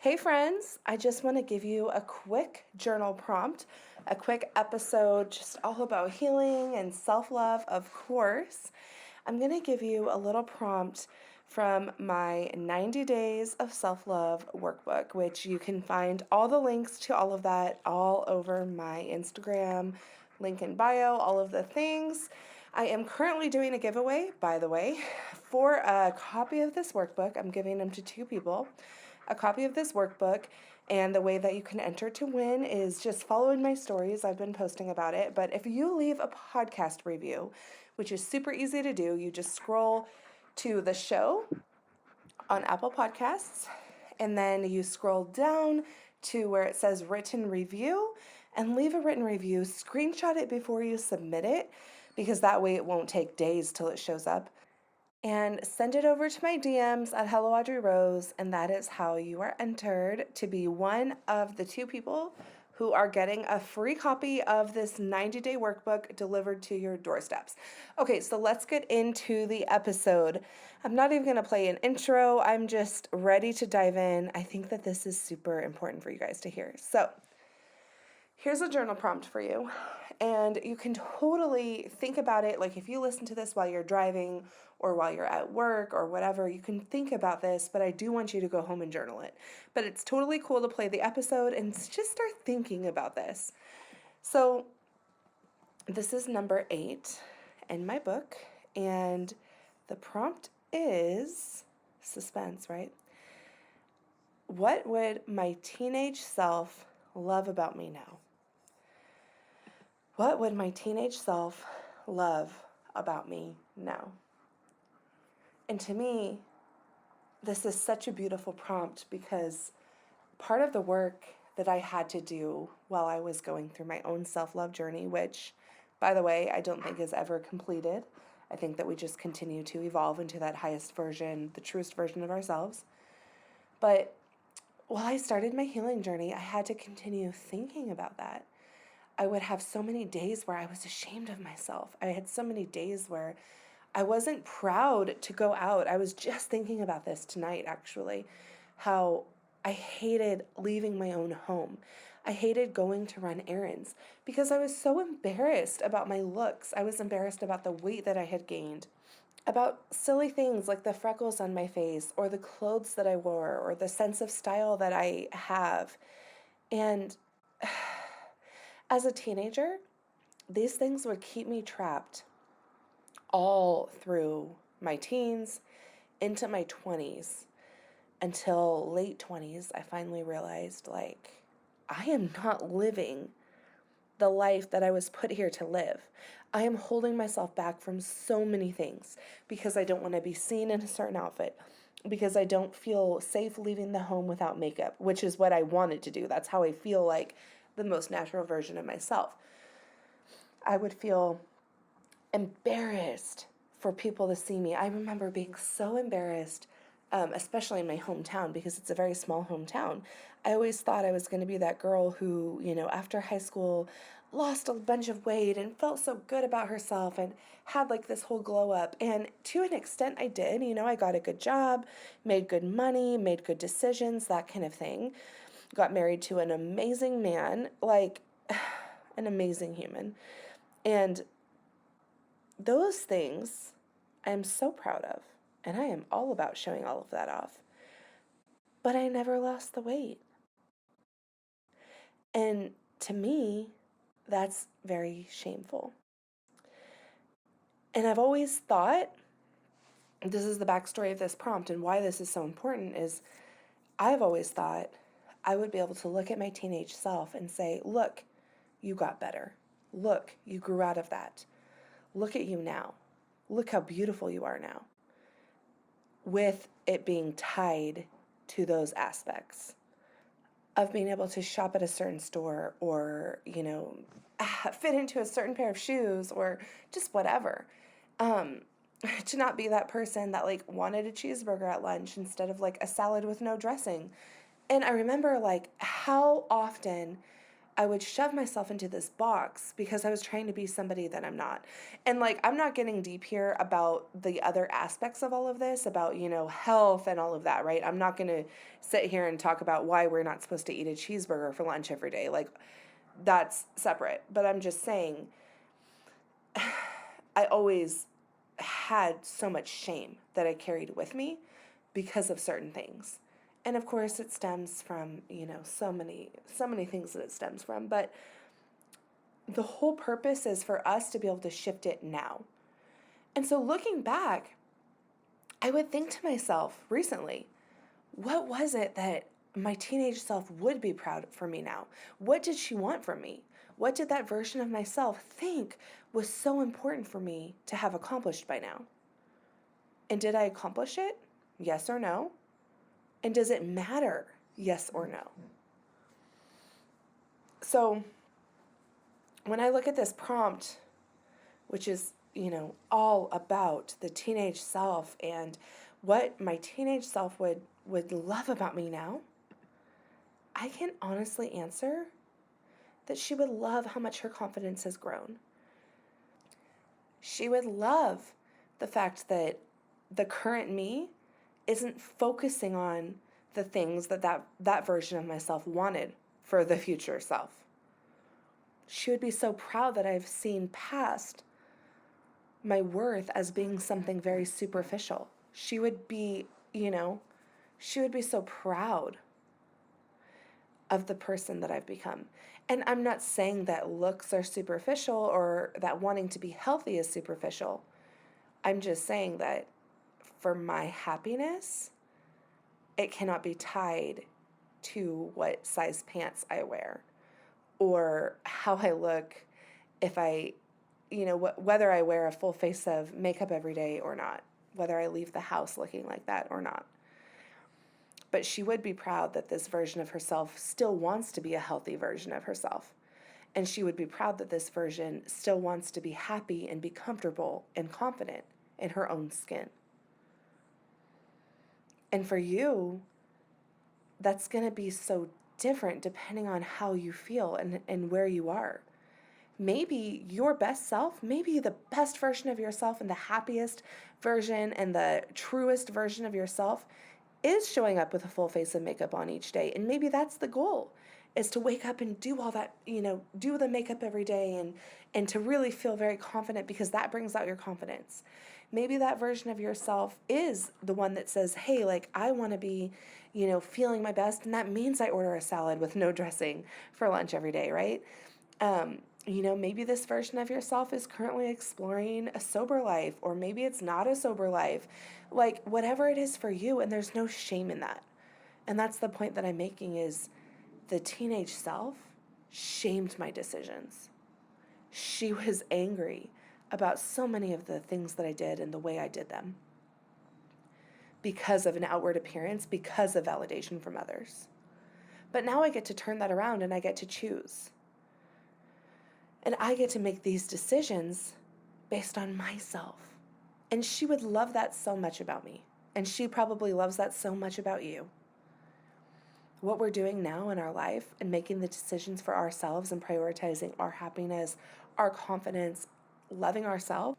Hey friends, I just want to give you a quick journal prompt, a quick episode just all about healing and self-love, of course. I'm going to give you a little prompt from my 90 Days of Self-Love workbook, which you can find all the links to all of that all over my Instagram, link in bio, all of the things. I am currently doing a giveaway, by the way, for a copy of this workbook. I'm giving them to two people. A copy of this workbook, and the way that you can enter to win is just following my stories. I've been posting about it, but if you leave a podcast review, which is super easy to do, you just scroll to the show on Apple Podcasts, and then you scroll down to where it says written review and leave a written review. Screenshot it before you submit it, because that way it won't take days till it shows up. And send it over to my DMs at Hello Audrey Rose, and that is how you are entered to be one of the two people who are getting a free copy of this 90-day workbook delivered to your doorsteps. Okay, so let's get into the episode. I'm not even going to play an intro. I'm just ready to dive in. I think that this is super important for you guys to hear. So here's a journal prompt for you, and you can totally think about it. Like if you listen to this while you're driving or while you're at work or whatever, you can think about this, but I do want you to go home and journal it. But it's totally cool to play the episode and just start thinking about this. So this is number 8 in my book, and the prompt is suspense, right? What would my teenage self love about me now? What would my teenage self love about me now? And to me, this is such a beautiful prompt, because part of the work that I had to do while I was going through my own self-love journey, which, by the way, I don't think is ever completed. I think that we just continue to evolve into that highest version, the truest version of ourselves. But while I started my healing journey, I had to continue thinking about that. I would have so many days where I was ashamed of myself. I had so many days where I wasn't proud to go out. I was just thinking about this tonight, actually, how I hated leaving my own home. I hated going to run errands because I was so embarrassed about my looks. I was embarrassed about the weight that I had gained, about silly things like the freckles on my face or the clothes that I wore or the sense of style that I have. And as a teenager, these things would keep me trapped all through my teens, into my 20s, until late 20s. I finally realized, I am not living the life that I was put here to live. I am holding myself back from so many things because I don't want to be seen in a certain outfit, because I don't feel safe leaving the home without makeup, which is what I wanted to do. That's how I feel like the most natural version of myself. I would feel embarrassed for people to see me. I remember being so embarrassed, especially in my hometown, because it's a very small hometown. I always thought I was going to be that girl who, after high school lost a bunch of weight and felt so good about herself and had like this whole glow up. And to an extent I did. I got a good job, made good money, made good decisions, that kind of thing. Got married to an amazing man, like an amazing human. And those things I am so proud of, and I am all about showing all of that off. But I never lost the weight. And to me, that's very shameful. And I've always thought, this is the backstory of this prompt and why this is so important, is I've always thought I would be able to look at my teenage self and say, look, you got better. Look, you grew out of that. Look at you now. Look how beautiful you are now. With it being tied to those aspects of being able to shop at a certain store, or, fit into a certain pair of shoes, or just whatever. To not be that person that wanted a cheeseburger at lunch instead of a salad with no dressing. And I remember how often I would shove myself into this box because I was trying to be somebody that I'm not. And like, I'm not getting deep here about the other aspects of all of this, about, health and all of that, right? I'm not going to sit here and talk about why we're not supposed to eat a cheeseburger for lunch every day. Like, that's separate. But I'm just saying, I always had so much shame that I carried with me because of certain things. And of course it stems from, so many things that it stems from, but the whole purpose is for us to be able to shift it now. And so looking back, I would think to myself recently, what was it that my teenage self would be proud for me now? What did she want from me? What did that version of myself think was so important for me to have accomplished by now? And did I accomplish it? Yes or no? And does it matter? Yes or no? So when I look at this prompt, which is, all about the teenage self and what my teenage self would love about me now, I can honestly answer that she would love how much her confidence has grown. She would love the fact that the current me isn't focusing on the things that version of myself wanted for the future self. She would be so proud that I've seen past my worth as being something very superficial. She would be, she would be so proud of the person that I've become. And I'm not saying that looks are superficial or that wanting to be healthy is superficial. I'm just saying that for my happiness, it cannot be tied to what size pants I wear or how I look if I, whether I wear a full face of makeup every day or not, whether I leave the house looking like that or not. But she would be proud that this version of herself still wants to be a healthy version of herself. And she would be proud that this version still wants to be happy and be comfortable and confident in her own skin. And for you, that's going to be so different depending on how you feel and where you are. Maybe your best self, maybe the best version of yourself and the happiest version and the truest version of yourself is showing up with a full face of makeup on each day. And maybe that's the goal, is to wake up and do all that, do the makeup every day and to really feel very confident, because that brings out your confidence. Maybe that version of yourself is the one that says, hey, like, I want to be, feeling my best. And that means I order a salad with no dressing for lunch every day, right? Maybe this version of yourself is currently exploring a sober life, or maybe it's not a sober life. Like, whatever it is for you, and there's no shame in that. And that's the point that I'm making, is the teenage self shamed my decisions. She was angry about so many of the things that I did and the way I did them because of an outward appearance, because of validation from others. But now I get to turn that around and I get to choose. And I get to make these decisions based on myself. And she would love that so much about me. And she probably loves that so much about you. What we're doing now in our life and making the decisions for ourselves and prioritizing our happiness, our confidence, loving ourselves,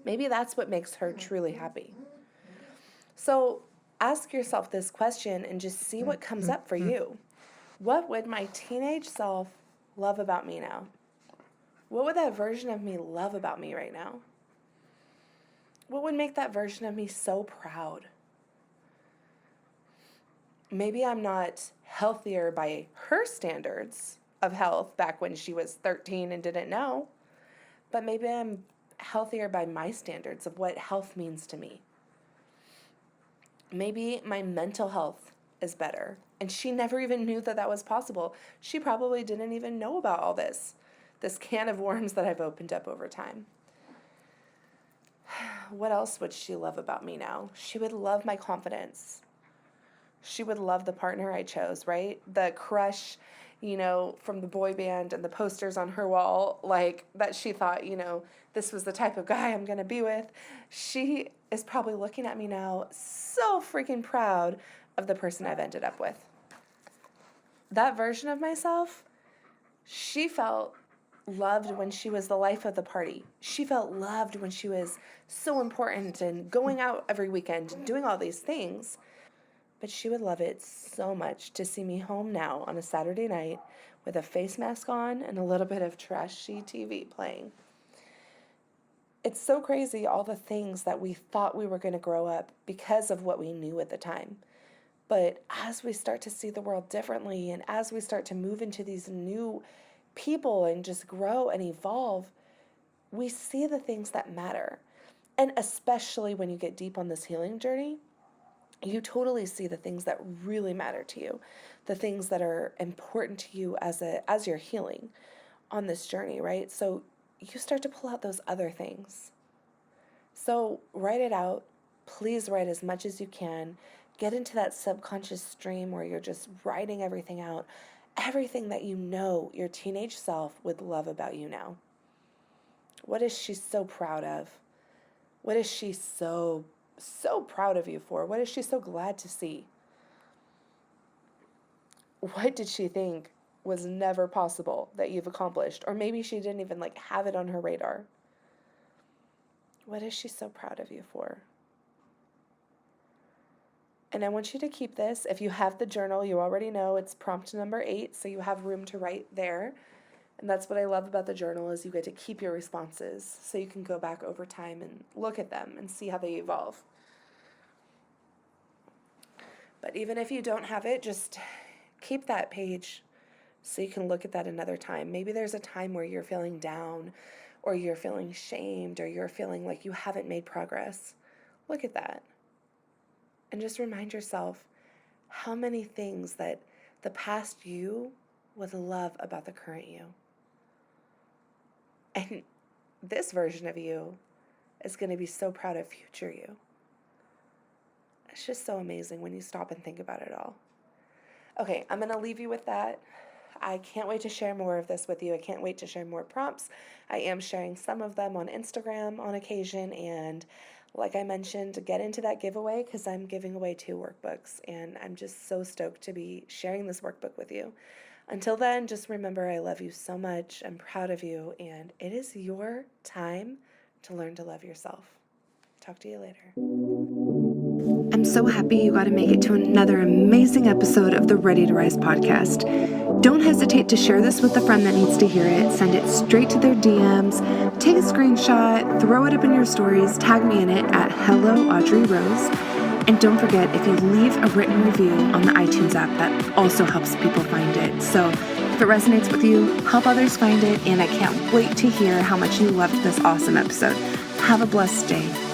maybe that's what makes her truly happy. So ask yourself this question and just see what comes up for you. What would my teenage self love about me now? What would that version of me love about me right now? What would make that version of me so proud? Maybe I'm not healthier by her standards of health back when she was 13 and didn't know, but maybe I'm healthier by my standards of what health means to me. Maybe my mental health is better, and she never even knew that that was possible. She probably didn't even know about all this can of worms that I've opened up over time. What else would she love about me now? She would love my confidence. She would love the partner I chose, right? The crush, from the boy band and the posters on her wall, like that she thought, this was the type of guy I'm going to be with. She is probably looking at me now so freaking proud of the person I've ended up with. That version of myself She felt loved when she was the life of the party. She felt loved when she was so important and going out every weekend and doing all these things. But she would love it so much to see me home now on a Saturday night with a face mask on and a little bit of trashy TV playing. It's so crazy, all the things that we thought we were going to grow up because of what we knew at the time. But as we start to see the world differently and as we start to move into these new people and just grow and evolve, we see the things that matter. And especially when you get deep on this healing journey, you totally see the things that really matter to you, the things that are important to you as you're healing on this journey, right? So you start to pull out those other things. So write it out. Please write as much as you can. Get into that subconscious stream where you're just writing everything out, everything that you know your teenage self would love about you now. What is she so proud of? What is she so proud of you for? What is she so glad to see? What did she think was never possible that you've accomplished? Or maybe she didn't even have it on her radar. What is she so proud of you for? And I want you to keep this. If you have the journal, you already know it's prompt number 8, so you have room to write there. And that's what I love about the journal is you get to keep your responses so you can go back over time and look at them and see how they evolve. But even if you don't have it, just keep that page so you can look at that another time. Maybe there's a time where you're feeling down or you're feeling shamed or you're feeling like you haven't made progress. Look at that. And just remind yourself how many things that the past you would love about the current you. And this version of you is going to be so proud of future you. It's just so amazing when you stop and think about it all. Okay, I'm going to leave you with that. I can't wait to share more of this with you. I can't wait to share more prompts. I am sharing some of them on Instagram on occasion, and like I mentioned, get into that giveaway because I'm giving away 2 workbooks, and I'm just so stoked to be sharing this workbook with you. Until then, just remember I love you so much. I'm proud of you, and it is your time to learn to love yourself. Talk to you later. I'm so happy you got to make it to another amazing episode of the Ready to Rise podcast. Don't hesitate to share this with a friend that needs to hear it. Send it straight to their DMs. Take a screenshot, throw it up in your stories, tag me in it at Hello Audrey Rose. And don't forget, if you leave a written review on the iTunes app, that also helps people find it. So if it resonates with you, help others find it. And I can't wait to hear how much you loved this awesome episode. Have a blessed day.